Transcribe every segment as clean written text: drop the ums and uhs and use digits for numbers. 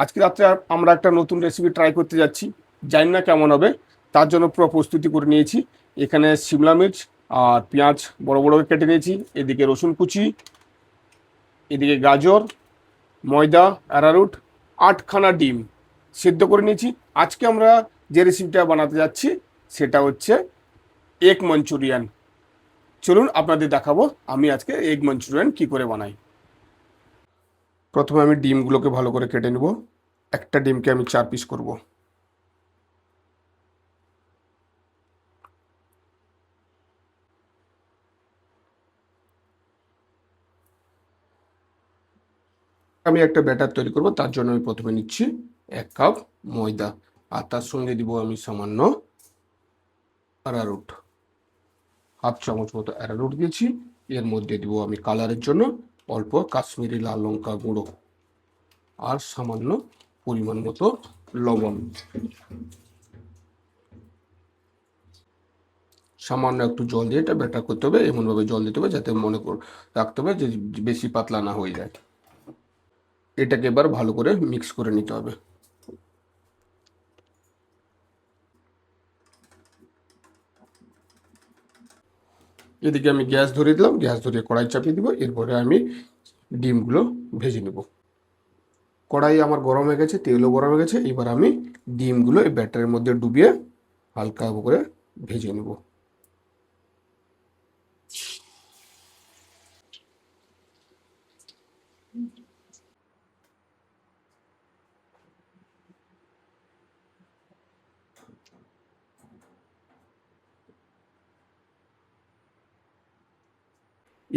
আজকে রাত্রে আমরা একটা নতুন রেসিপি ট্রাই করতে যাচ্ছি, জানি না কেমন হবে। তার জন্য পুরো প্রস্তুতি করে নিয়েছি। এখানে শিমলা মির্চ আর পেঁয়াজ বড় বড় কেটে নিয়েছি, এদিকে রসুন কুচি, এদিকে গাজর, ময়দা, অ্যারারুট, 8খানা ডিম সিদ্ধ করে নিয়েছি। আজকে আমরা যে রেসিপিটা বানাতে যাচ্ছি সেটা হচ্ছে এগ মাঞ্চুরিয়ান। চলুন আপনাদের দেখাবো আমি আজকে এগ মাঞ্চুরিয়ান কি করে বানাই। প্রথমে আমি ডিমগুলোকে ভালো করে কেটে নেব। একটা ডিমকে আমি 4 পিস করব। আমি একটা ব্যাটার তৈরি করব, তার জন্য আমি প্রথমে নিচ্ছি 1 কাপ ময়দা, আর তার সঙ্গে দিব আমি সামান্য অ্যারারুট, হাফ চামচ মতো অ্যারারুট দিয়েছি। এর মধ্যে দিব আমি কালারের জন্য অল্প কাশ্মীরি লাল লঙ্কা গুঁড়ো আর সামান্য পরিমাণ মতো লবণ। সামান্য একটু জল দিয়ে এটা ব্যাটার করতে হবে, এমনভাবে জল দিতে হবে যাতে রাখতে হবে যে বেশি পাতলা না হয়ে যায়। এটাকে এবার ভালো করে মিক্স করে নিতে হবে। এদিকে আমি গ্যাস ধরিয়ে দিলাম, গ্যাস ধরিয়ে কড়াই চাপিয়ে দিব। এরপরে আমি ডিমগুলো ভেজে নেব। কড়াই আমার গরম হয়ে গেছে, তেলও গরম হয়ে গেছে। এবার আমি ডিমগুলো এই ব্যাটারের মধ্যে ডুবিয়ে হালকা করে ভেজে নেব।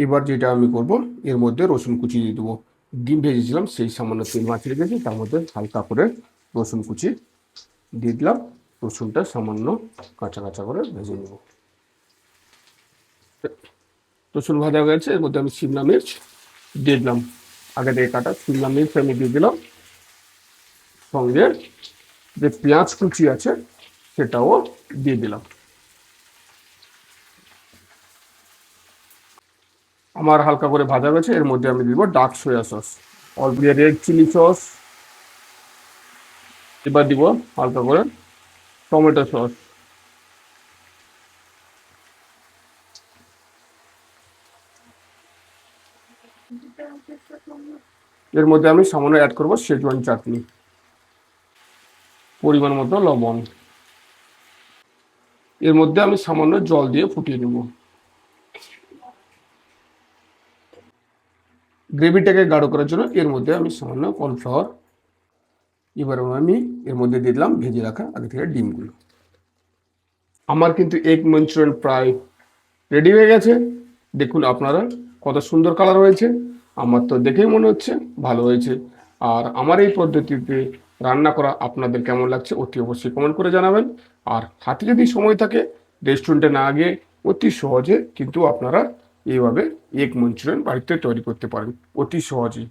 এবার যেটা আমি করব, এর মধ্যে রসুন কুচি দিয়ে দেবো। ডিম ভেজেছিলাম সেই সামান্য তেল মাখিয়ে রেখেছি, তার মধ্যে হালকা করে রসুন কুচি দিয়ে দিলাম। রসুনটা সামান্য কাঁচা কাঁচা করে ভেজে নেব। রসুন ভাজা হয়ে গেছে, এর মধ্যে আমি শিমলা মির্চ দিয়ে দিলাম। আগে থেকে কাটা শিমলা মির্চ আমি দিয়ে দিলাম। সঙ্গে যে পেঁয়াজ কুচি আছে সেটাও দিয়ে দিলাম। আমার হালকা করে ভাজা হয়েছে, এর মধ্যে আমি দিব ডার্ক সোয়া সস, অল্প দিয়ে রেড চিলি সস। এবার দিব হালকা করে টমেটো সস। এর মধ্যে আমি সামান্য অ্যাড করব শেজওয়ান চাটনি, পরিমাণ মতো লবণ। এর মধ্যে আমি সামান্য জল দিয়ে ফুটিয়ে নেব। গ্রেভিটাকে গাঢ় করার জন্য এর মধ্যে আমি সামান্য কর্নফ্লাওয়ার। এবার আমি এর মধ্যে দিয়ে দিলাম ভেজে রাখা আগে থেকে ডিমগুলো। আমার কিন্তু এগ মাঞ্চুরিয়ান প্রায় রেডি হয়ে গেছে। দেখুন আপনারা কত সুন্দর কালার হয়েছে। আমার তো দেখেই মনে হচ্ছে ভালো হয়েছে। আর আমার এই পদ্ধতিতে রান্না করা আপনাদের কেমন লাগছে অতি অবশ্যই কমেন্ট করে জানাবেন। আর হাতে যদি সময় থাকে রেস্টুরেন্টে না গিয়ে অতি সহজে কিন্তু আপনারা এইভাবে এগ মাঞ্চুরিয়ান বাড়িতে তৈরি করতে পারেন অতি সহজেই।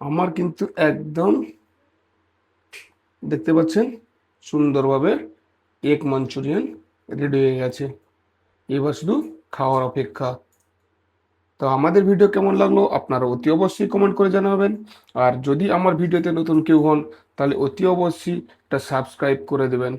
আমার কিন্তু একদম দেখতে পাচ্ছেন সুন্দরভাবে এগ মাঞ্চুরিয়ান রেডি হয়ে গেছে। এবার শুধু খাওয়ার অপেক্ষা। তো আমাদের ভিডিও কেমন লাগলো আপনারা অতি অবশ্যই কমেন্ট করে জানাবেন। আর যদি আমার ভিডিওতে নতুন কেউ হন তাহলে অতি অবশ্যই এটা সাবস্ক্রাইব করে দেবেন।